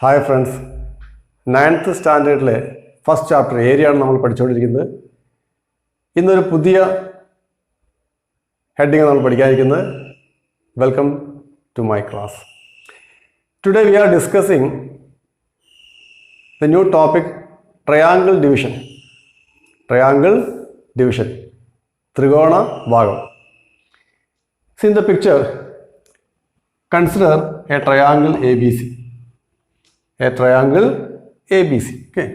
Hi friends, 9th സ്റ്റാൻഡേർഡിലെ first chapter ഏരിയയാണ് നമ്മൾ പഠിച്ചുകൊണ്ടിരിക്കുന്നത്. ഇന്നൊരു പുതിയ ഹെഡിങ് നമ്മൾ പഠിക്കാനിരിക്കുന്നത്. Welcome to my class. Today we are discussing the new topic triangle division. ത്രികോണ ഭാഗം. See in the picture, consider a triangle ABC. Okay.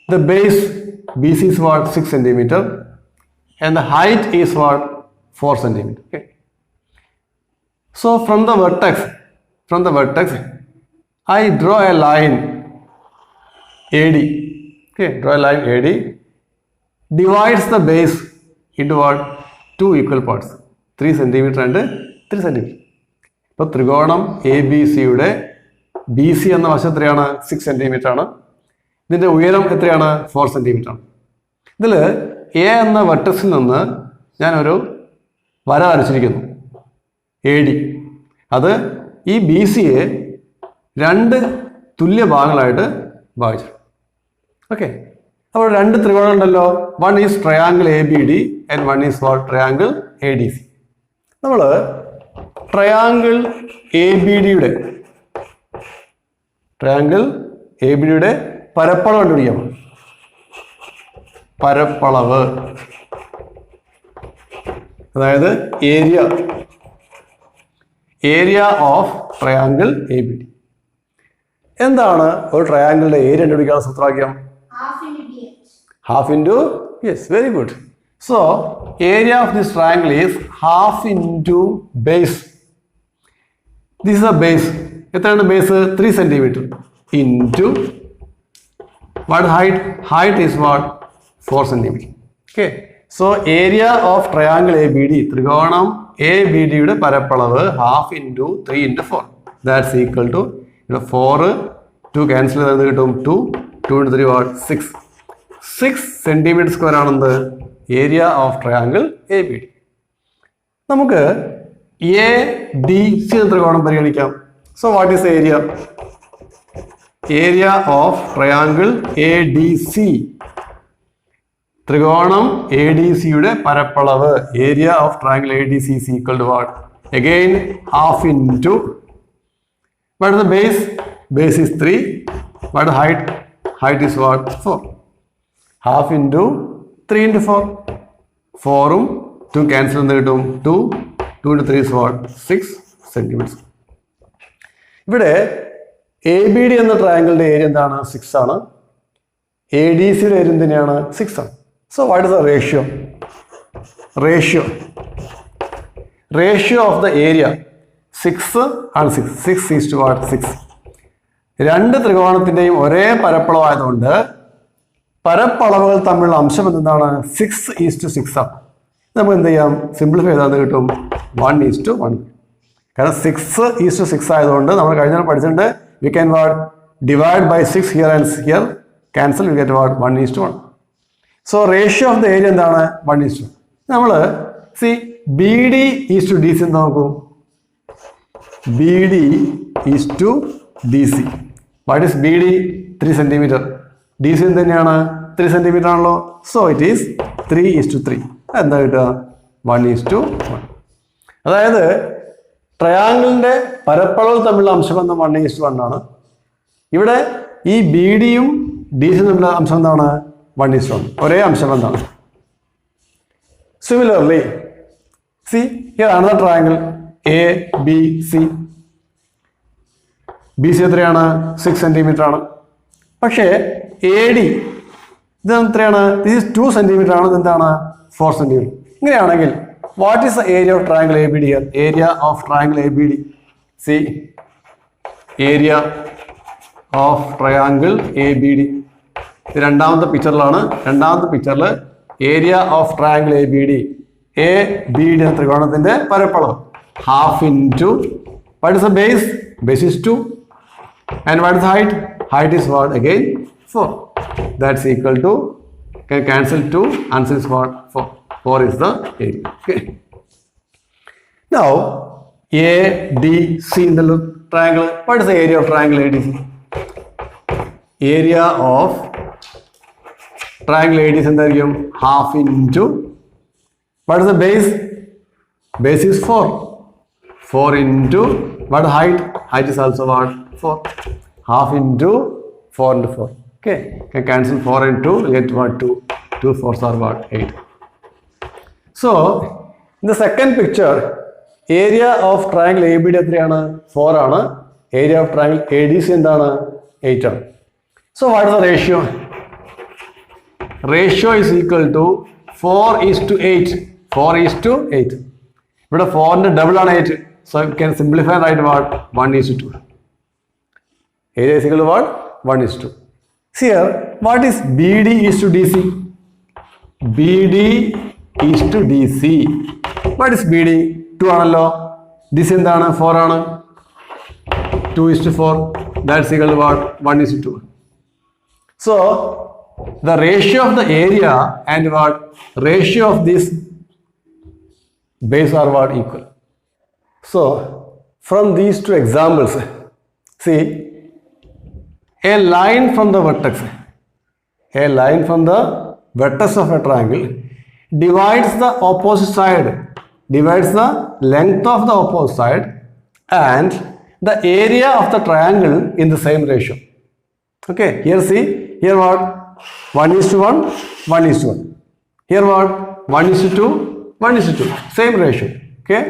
The base BC is what? 6 centimeter, and the height is what? 4 centimeter. Okay. So from the vertex, I draw a line AD. Okay, draw a line AD. Divides the base into what? 2 equal parts. 3 centimeter and 3 centimeter. ഇപ്പോൾ ത്രികോണം A B സിയുടെ B C എന്ന വശം എത്രയാണ്? 6 centimeter ആണ്. ഇതിൻ്റെ ഉയരം എത്രയാണ്? 4 centimeter ആണ്. ഇതിൽ എ എന്ന വെർട്ടക്സിൽ നിന്ന് ഞാനൊരു വര വരച്ചിരിക്കുന്നു, എ ഡി. അത് ഈ ബി സിയെ 2 തുല്യ ഭാഗങ്ങളായിട്ട് ഭാഗിച്ചു. ഓക്കെ, അപ്പോൾ 2 ത്രികോണം ഉണ്ടല്ലോ. One is triangle A B D and one is what? Triangle A D C. നമ്മൾ ട്രയാങ്കിൾ എ ബി ഡിയുടെ പരപ്പളവ് കണ്ടുപിടിക്കാം. പരപ്പളവ് അതായത് area of triangle A B D. എന്താണ് ഒരു ട്രയാങ്കിളിന്റെ ഏരിയ കണ്ടുപിടിക്കാനുള്ള സൂത്രവാക്യം? half into, yes, very good. So area of this triangle is half into base. This is a base. എത്രയാണ് base? 3 centimeter into what height? Height is what? 4 centimeter. Okay. So area of triangle ABD, ത്രികോണം ABD യുടെ പരപ്പളവ് half into 3 into 4. That's equal to 4 2 cancel ചെയ്ത് കിട്ടും 2 into 3 what? 6 centimeter square ആണെന്ത്? Area of triangle A B D. നമുക്ക് A D C എന്ന ത്രികോണം പരിഗണിക്കാം. So what is area of triangle A D C. ത്രികോണം എ ഡി സിയുടെ പരപ്പളവ്, area of triangle A D C is equal to what? Again half into what is the base? Base is 3. What is the height? Height is what? 4. Half into 3 into 4. 4ഉം 2 cancel ചെയ്ത് കിട്ടും 2 into 3 is what? 6 centimeters. ഇവിടെ A B D എന്ന ട്രയാങ്കിളിന്റെ area എന്താണ്? 6 ആണ്. A D സിയുടെ area തന്നെയാണ് 6 ആണ്. So what is the ratio of the area? 6 ആണ്. 6 is to what? 6. രണ്ട് ത്രികോണത്തിന്റെയും ഒരേ പരപ്പളവായതുകൊണ്ട് പരപ്പളവുകൾ തമ്മിലുള്ള അംശം എന്താണ്? 6:6 ആണ്. നമുക്ക് എന്ത് ചെയ്യാം? സിംപ്ലിഫൈ ചെയ്താൽ കിട്ടും 1:1. കാരണം 6:6 ആയതുകൊണ്ട് നമ്മൾ കഴിഞ്ഞ പഠിച്ചിട്ടുണ്ട്. We can what? Divide by 6 here and here cancel, we get what? 1:1. So ratio of the area എന്താണ്? 1:1. നമ്മൾ C B D is to D C എന്ന് നോക്കൂ. B D is to D C. What is B D? 3 centimeter. D C തന്നെയാണ് 3 centimeter ആണല്ലോ. So it is 3:3. എന്താ കിട്ടുക? 1:1. അതായത് ട്രയാങ്കിളിന്റെ പരപ്പളവ് തമ്മിലുള്ള അംശബന്ധം 1:1 ആണ്. ഇവിടെ ഈ ബി ഡിയും ഡി സിയും തമ്മിലുള്ള അംശം എന്താണ്? 1:1. ഒരേ അംശബന്ധമാണ്. Similarly see here another triangle A B C. B C എത്രയാണ്? 6 centimeter ആണ്. പക്ഷേ എ ഡി ഇത് എത്രയാണ്? ദിസ് ഈസ് 2 centimeter ആണ്. ഇതെന്താണ്? 4 centimeter. ഇങ്ങനെയാണെങ്കിൽ what is the area of triangle A B D? Area of triangle A B D. C area of triangle A B D. രണ്ടാമത്തെ പിക്ചറിലാണ്. രണ്ടാമത്തെ പിക്ചറിൽ area of triangle A B D, A B D എന്ന ത്രികോണത്തിന്റെ പരപ്പളവ് half into what is the base? Base is 2. And what is the height? Height is what? Again 4. That's equal to, can cancel 2, answer is what? 4. 4 is the area. Okay. Now ADC in the triangle. What is the area of triangle ADC? Area of triangle A D C എന്തായിരിക്കും? Half into what is the base? Base is 4. 4 into what height? Height is also what? 4. Half into 4 into 4. Okay. Can cancel 4 and 2. Get what? 2. 2 4s are what? 8. So, in the second picture, area of triangle ABD എത്രയാണ്? 4 ആണ്. Area of triangle ADC എന്താണ്? 8 ആണ്. So, what is the ratio? Ratio is equal to 4:8. 4:8. ഇവിടെ 4ന്റെ double ആണ് 8. So you can simplify right what? 1:2. Area is equal to what? 1:2. See here, what is BD is to DC? BD is to DC. What is BD? 2 ആണല്ലോ. DC എന്താണ്? 4 ആണ്. 2:4. That's equal to what? 1:2. So the ratio of the area and what? Ratio of this base are what? Equal. So from these two examples, see, a line from the vertex of a triangle divides the opposite side, divides the length of the opposite side and the area of the triangle in the same ratio. Okay, here see, here what? 1:1, 1:1. Here what? 1:2, 1:2. Same ratio. Okay.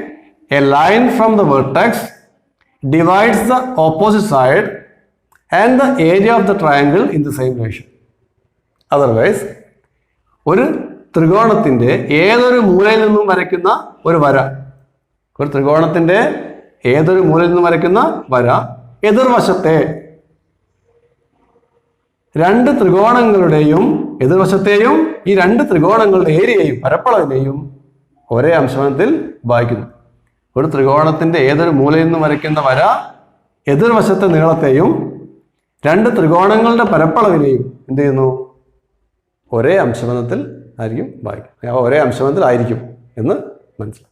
A line from the vertex divides the opposite side and the area of the triangle in the same ratio. Otherwise, ഒരു ത്രികോണത്തിന്റെ ഏതൊരു മൂലയിൽ നിന്നും വരയ്ക്കുന്ന ഒരു വര, ഒരു ത്രികോണത്തിന്റെ ഏതൊരു മൂലയിൽ നിന്നും വരയ്ക്കുന്ന വര എതിർവശത്തെ രണ്ട് ത്രികോണങ്ങളുടെയും എതിർവശത്തെയും ഈ രണ്ട് ത്രികോണങ്ങളുടെ ഏരിയയും പരപ്പളവിനെയും ഒരേ അംശബന്ധത്തിൽ ഭാഗിക്കുന്നു. ഒരു ത്രികോണത്തിന്റെ ഏതൊരു മൂലയിൽ നിന്നും വരയ്ക്കുന്ന വര എതിർവശത്തെ നീളത്തെയും രണ്ട് ത്രികോണങ്ങളുടെ പരപ്പളവിനെയും എന്ത് ചെയ്യുന്നു? ഒരേ അംശബന്ധത്തിൽ ആയിരിക്കും ഭാഗിക്കും. ഒരേ അംശബന്ധത്തിലായിരിക്കും എന്ന് മനസ്സിലാക്കും.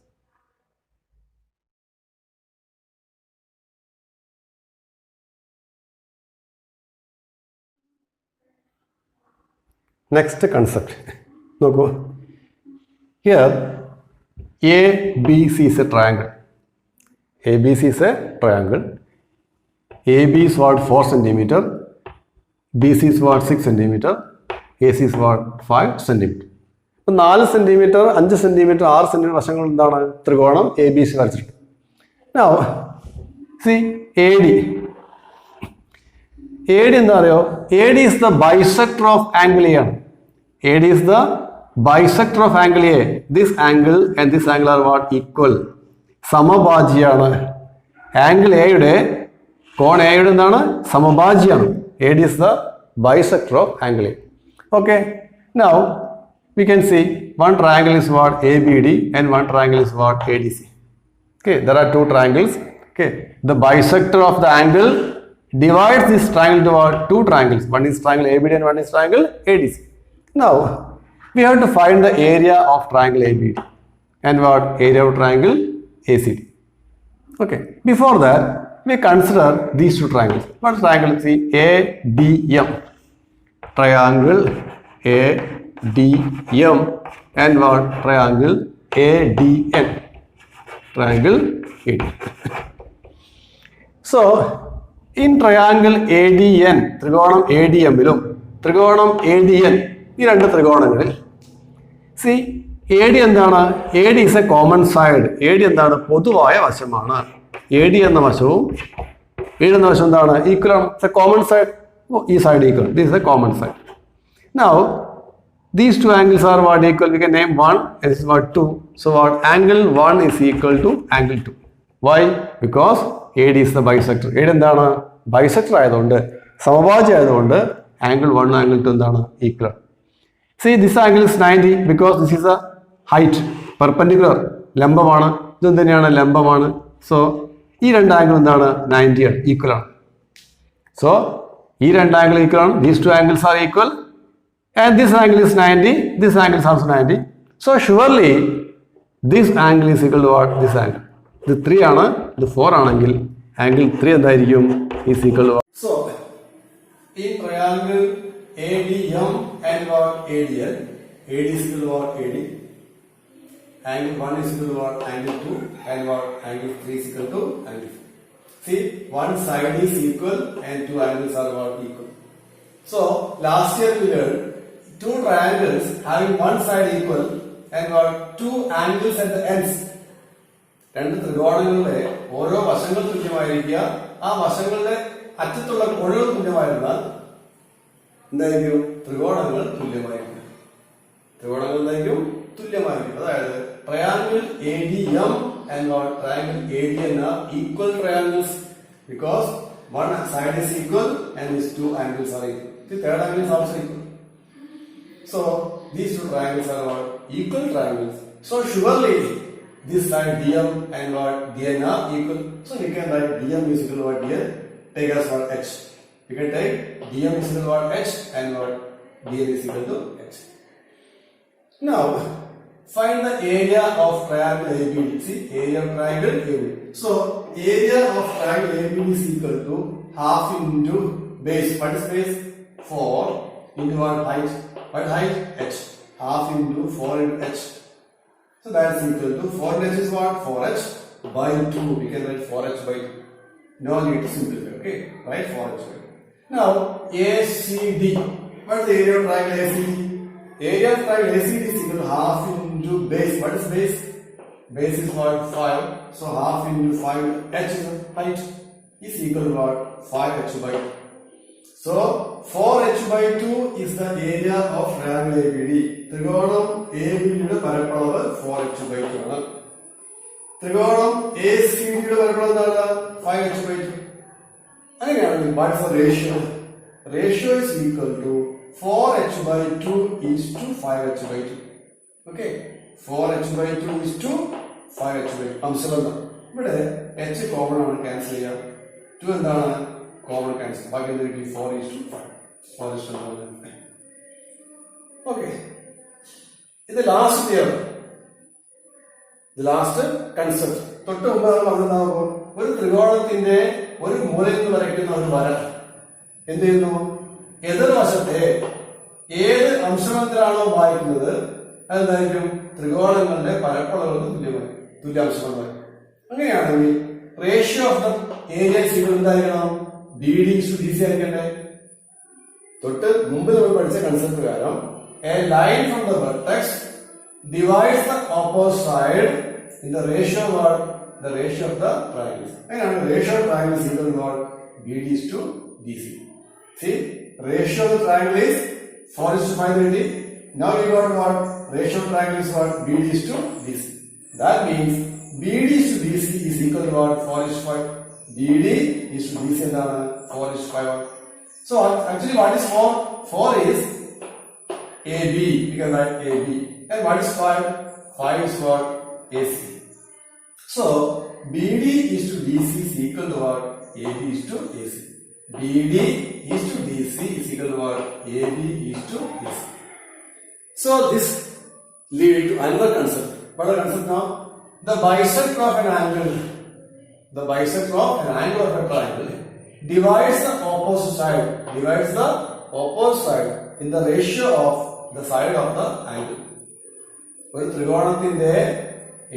നെക്സ്റ്റ് കൺസെപ്റ്റ് നോക്കൂ. Here ABC is a triangle. ABC is a triangle. AB is what? 4 centimeter. BC is what? 6 centimeter. AC is what? 5 centimeter. അപ്പോൾ 4 സെന്റിമീറ്റർ, 5 സെന്റിമീറ്റർ, 6 സെന്റിമീറ്റർ വശങ്ങൾ എന്താണ്? ത്രികോണം ABC വരച്ചിട്ടുണ്ട്. Now, see AD. AD എന്താ അറിയോ? AD is the bisector of angle A ആണ്. AD is the bisector of angle A. This angle and this angle are what? Equal. സമഭാജിയാണ്. Angle എയുടെ കോൺ എയുടെ എന്താണ്? സമഭാജിയാണ്. AD is the bisector of angle A. Okay. Now we can see one triangle is what? ABD and one triangle is what? ADC. Okay. There are two triangles. Okay. The bisector of the angle divides this triangle into what? Two triangles. One is triangle ABD and one is triangle ADC. Now we have to find the area of triangle ABD and what? Area of triangle ACD. Okay. Before that, we consider these two triangles. What triangle? See, ADM. Triangle ADM and what? Triangle ADN. Triangle ADN. So, in triangle ADN, ത്രികോണം ADM-ലും ത്രികോണം ADN, ഈ രണ്ട് ത്രികോണങ്ങളിൽ C AD എന്താണ്? AD is a common side. AD എന്താണ്? പൊതുവായ വശമാണ്. AD എന്ന വശവും AD എന്ന വശം എന്താണ്? ഈക്വൽ ആണ്. It's a common side. ഈ side equal. This is a common side. Now these two angles are what? Equal. We can name one and this is what? 2. So what? Angle 1 is equal to angle 2. Why? Because AD is the bisector. AD എന്താണ്? Bisector ആയതുകൊണ്ട്, സമഭാജി ആയതുകൊണ്ട് angle 1 angle 2 എന്താണ്? Equal. See, this angle is 90 because this is a height, perpendicular, ലംബമാണ്. ഇതും തന്നെയാണ്, ലംബമാണ്. So ഈ രണ്ട് ആംഗിൾ എന്താണ്? 90 ആണ്, ഈക്വൽ ആണ്. സോ ഈ രണ്ട് ആംഗിൾ ഈക്വൽ ആണ്. These two angles are equal and this angle is 90, this angle is also 90. So surely this angle is equal to what? This angle. ഇത് 3 ആണ്, ഇത് 4 ആണെങ്കിൽ ആംഗിൾ 3 എന്തായിരിക്കും? Is equal to what? So in triangle ADM and what ADL. AD is equal to what AD. Angle 1 is equal to what angle 2 and what angle 3 is equal to angle 4. See, one side is equal and two angles are what equal. So last year we learned two triangles having one side equal and what two angles at the ends. രണ്ട് ത്രികോണങ്ങളുടെ ഓരോ വശങ്ങൾ തുല്യമായിരിക്കുക, ആ വശങ്ങളുടെ അറ്റത്തുള്ള കോണുകൾ തുല്യമായിരുന്നാൽ എന്തായിരിക്കും? ത്രികോണങ്ങൾ തുല്യമായിരിക്കും. ത്രികോണങ്ങൾ എന്തായിരിക്കും? തുല്യമായിരിക്കും. അതായത് triangle ADM and what triangle ADN are equal triangles because one side is equal and these two angles are equal. The third angle is also equal. So these two triangles are what? Equal triangles. So surely this side DM and what DN are equal. So we can write DM is equal to what DN. Take as what H. We can take DM is equal to what H and what DN is equal to H. Now find the area of triangle ABD. See, area of triangle ABD. So area of triangle ABD is equal to half into base. What is base? 4 into what height? What height? H. Half into 4 into H. So that is equal to 4 into H is what? 4H by 2. We can write 4H by 2. No need to simplify. Okay, write 4H by 2. Now ACD. What is the area of triangle ACD? Area of triangle ACD is equal to half into base. What is base? Base is what? 5. So half into 5 H is height is equal to what? 5H by 2. So 4H by 2 is the area of triangle ABD. ത്രികോണം ABD പരപ്പളവ് 4H by 2 ആണ്. ത്രികോണം ACD പരപ്പളവ് എന്താണ്? 5H by 2. അങ്ങനെയാണെങ്കിൽ what is the ratio? Ratio is equal to 4H by 2 is to 5H by 2. Okay, 4H by 2 is to 5H by 2. അംശബന്ധം ഇവിടെ H common ആണ്, cancel ചെയ്യാം. 2 എന്താണ്? Common cancel. ബാക്കി എന്ത് കിട്ടി? 4 is to 5. 4 is to 5. Okay, ഇത് last theorem, ഇത് last concept. തൊട്ട് മുമ്പ് നമ്മൾ പറഞ്ഞിട്ടുണ്ടാകുമ്പോൾ ഒരു ത്രികോണത്തിന്റെ ഒരു മൂലയിൽ നിന്ന് വരയ്ക്കുന്ന ഒരു വര എന്ത് ചെയ്യുന്നു? എതിർവശത്തെ ഏത് അംശബന്ധത്തിലാണോ വായിക്കുന്നത് അതെന്തായിരിക്കും? ത്രികോണങ്ങളുടെ പരപ്പളവുകൾക്ക് തുല്യാംശബന്ധമായി. അങ്ങനെയാണെങ്കിൽ റേഷ്യോ ഓഫ് ദ ഏരിയ എന്തായിരിക്കണം? BD to DC ആയിരിക്കണ്ടേ? തൊട്ട് മുമ്പ് നമ്മൾ പഠിച്ച കൺസെപ്റ്റ് പ്രകാരം a line from the vertex divides the opposite side in the ratio of what? The ratio of the triangles. And ratio of triangles is equal to what? BD is to DC. See, ratio of the triangle is 4 is to 530. Now we got what? Ratio of triangle is what? BD is to DC. That means BD is to DC is equal to what? 4 is to 5. BD is to DC and 4 is to 5. So actually what is 4? 4 is AB. We can write AB. And what is 5? 5 is what? AC. So BD is to DC is equal to what? AB is to AC. BD is to DC is equal to what? AB is to DC. So this leads to another concept. What is the concept now? The bisector of an angle. The bisector of an angle of a triangle divides the opposite side. Divides the opposite side in the ratio of the side of the angle. ഒരു ത്രികോണത്തിന്റെ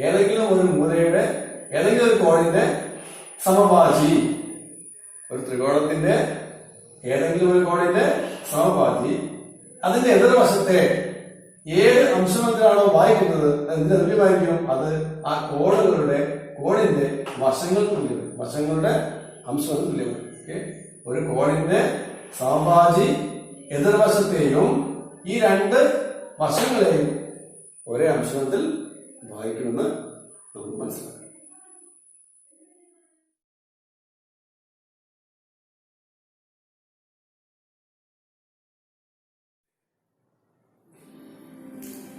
ഏതെങ്കിലും ഒരു മൂലയുടെ ഏതെങ്കിലും ഒരു കോണിന്റെ സമഭാജി, ഒരു ത്രികോണത്തിന്റെ ഏതെങ്കിലും ഒരു കോണിന്റെ സമഭാജി അതിന്റെ എതിർവശത്തെ ഏത് അംശബന്ധത്തിലാണോ വായിക്കുന്നത് അതിന്റെ തുല്യമായിരിക്കും. അത് ആ കോണിന്റെ വശങ്ങളുടെ അംശബന്ധം തുല്യമാണ്. ഒരു കോണിന്റെ സമഭാജി എതിർവശത്തെയും ഈ രണ്ട് വശങ്ങളെയും ഒരേ അംശത്തിൽ വായിക്കുമെന്ന് നമുക്ക് മനസ്സിലാക്കാം.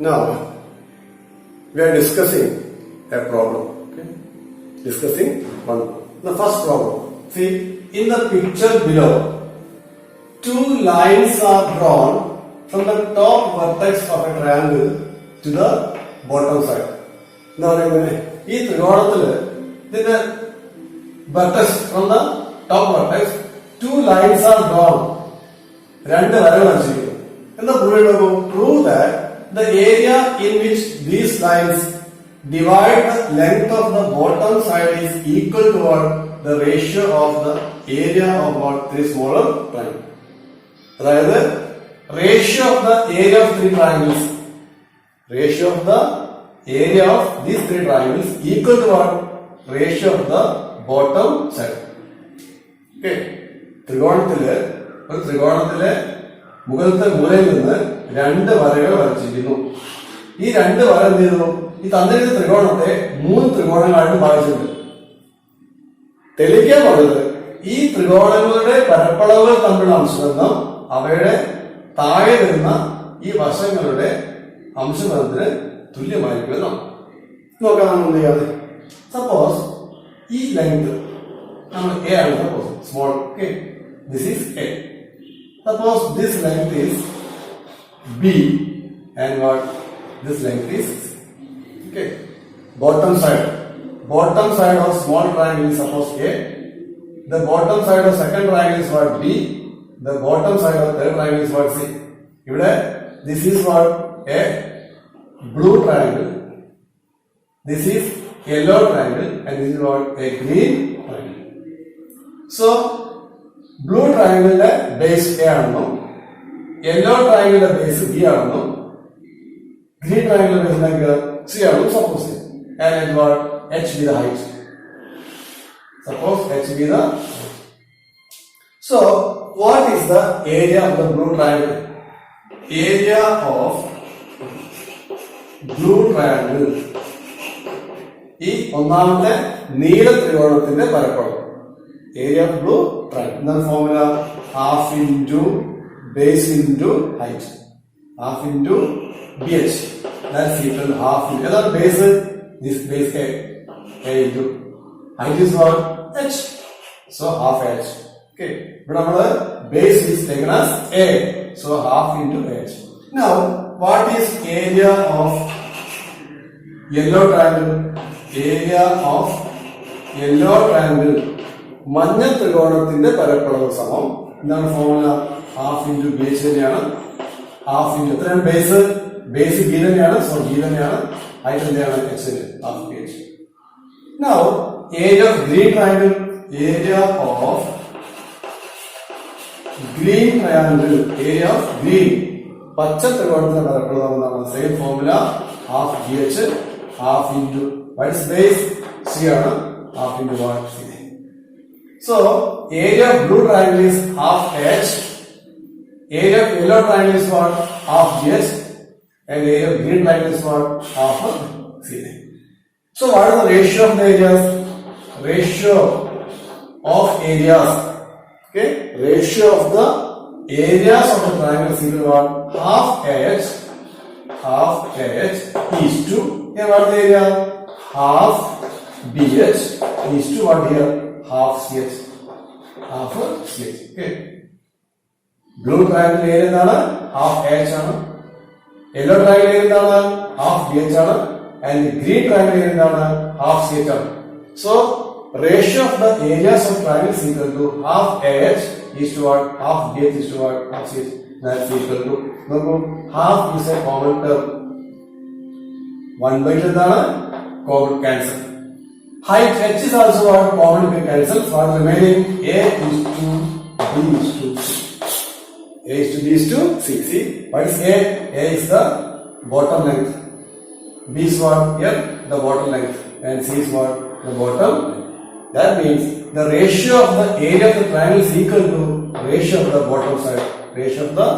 Now we are discussing a problem. Okay? Discussing one. The first problem. See, in the picture below, two lines are drawn from the top vertex of a triangle to the bottom side. എന്താ പറയുന്നത്? ഈ ത്രികോണത്തില് ഇതിന്റെ vertex from the top vertex, two lines are drawn രണ്ട് വരകൾ വരച്ചിരിക്കുന്നു. എന്താ prove ചെയ്യണോ? Prove that the area in which these lines divide the length of the bottom side is equal to what? The ratio of the area of what? Three smaller triangles. അതായത് ratio of the area of three triangles, ratio of the area of these three triangles equal to what? Ratio of the bottom side. Okay. ത്രികോണത്തിലെ മുകളിലത്തെ മൂലയിൽ നിന്ന് രണ്ട് വരകൾ വരച്ചിരിക്കുന്നു. ഈ രണ്ട് വര എന്ത് ചെയ്തു? ഈ തന്നിരിക്കുന്ന ത്രികോണത്തെ മൂന്ന് ത്രികോണങ്ങളായിട്ട് ഭാഗിച്ചിട്ടുണ്ട്. തെളിയിക്കാൻ പറഞ്ഞത് ഈ ത്രികോണങ്ങളുടെ പരപ്പളവുകൾ തമ്മിലുള്ള അംശബന്ധം അവയുടെ താഴെ വരുന്ന ഈ വശങ്ങളുടെ അംശബന്ധത്തിന് തുല്യമായിരിക്കുമെന്നാണ്. നോക്കാം നമ്മൾ എന്ത് ചെയ്യാതെ. സപ്പോസ് ഈ ലെങ്ത് നമ്മൾ എ ആണ്. Suppose small okay, this is A. Suppose this length is B and what this length is okay. Bottom side of small triangle is suppose A. The bottom side of second triangle is what? B. The bottom side of third triangle is what? C. Here, this is what? A blue triangle. This is yellow triangle, and this is what? A green triangle. So, blue triangle base A aanu, yellow triangle base B aanu, green triangle base like C aanu suppose. And it what? H be the height. Suppose H be the height. So, what is the area of the blue triangle? Area of blue triangle. ഈ ഒന്നാമത്തെ നീല ത്രികോണത്തിന്റെ പരപ്പളവ്. Area of blue triangle. എന്താണ് formula? Half into base into height. Half into BH. That's equal to half into. Another base. This base A into height is what? H. So half H. Okay. But our base is taken as A. So half into H. Now, what is area of yellow triangle? Area of yellow triangle. മഞ്ഞ ത്രികോണത്തിന്റെ പരപ്പളവ് സമം എന്താണ് formula? Half into base തന്നെയാണ്. Half into എത്രയാണ് base? Base B തന്നെയാണ്. So B തന്നെയാണ്. height എന്താണ്? H half H. Now, area of green triangle. Area of green triangle. Area of green. പച്ച ത്രികോണത്തിന്റെ പരപ്പളവ് എന്താണ്? Same formula. Half GH half into what is base? C ആണ്. Half into what? C. So, area of blue triangle is half H. Area of yellow triangle is what? Half GH. And area of green triangle is what? Half of C. So, what is the ratio of the areas? Ratio of areas. Okay. Ratio of the areas of the triangle is equal to what? Half H. Half H is to, here what is the area? Half BH is to what here? Half CH. Half CH. Okay. Blue triangle area എന്താണ്? Half H ആണ്. Yellow triangle area എന്താണ്? Half BH ആണ്. And green triangle area എന്താണ്? Half CH ആണ്. So, ratio of the areas of triangle is equal to half H is to what? Half BH is to what? Half CH. That's equal to, നോക്കൂ, half is a common term. 1/2 എന്താണ്? Common cancel. Height H is also what? Common can cancel. For remaining A is to B is to C. A is to B is to C. See, what is A? A is the bottom length. B is what? Here the bottom length. And C is what? The bottom length. That means the ratio of the area of the triangle is equal to ratio of the bottom side. Ratio of the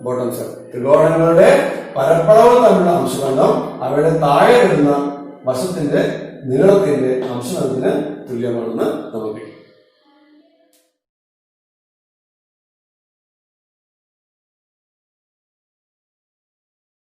bottom side. ത്രികോണങ്ങളുടെ പരപ്പളവ് തമ്മിലുള്ള അംശബന്ധം അവയുടെ താഴെ വരുന്ന വശത്തിന്റെ നീളത്തിന്റെ അംശബന്ധത്തിന് തുല്യമാണെന്ന് നമുക്ക്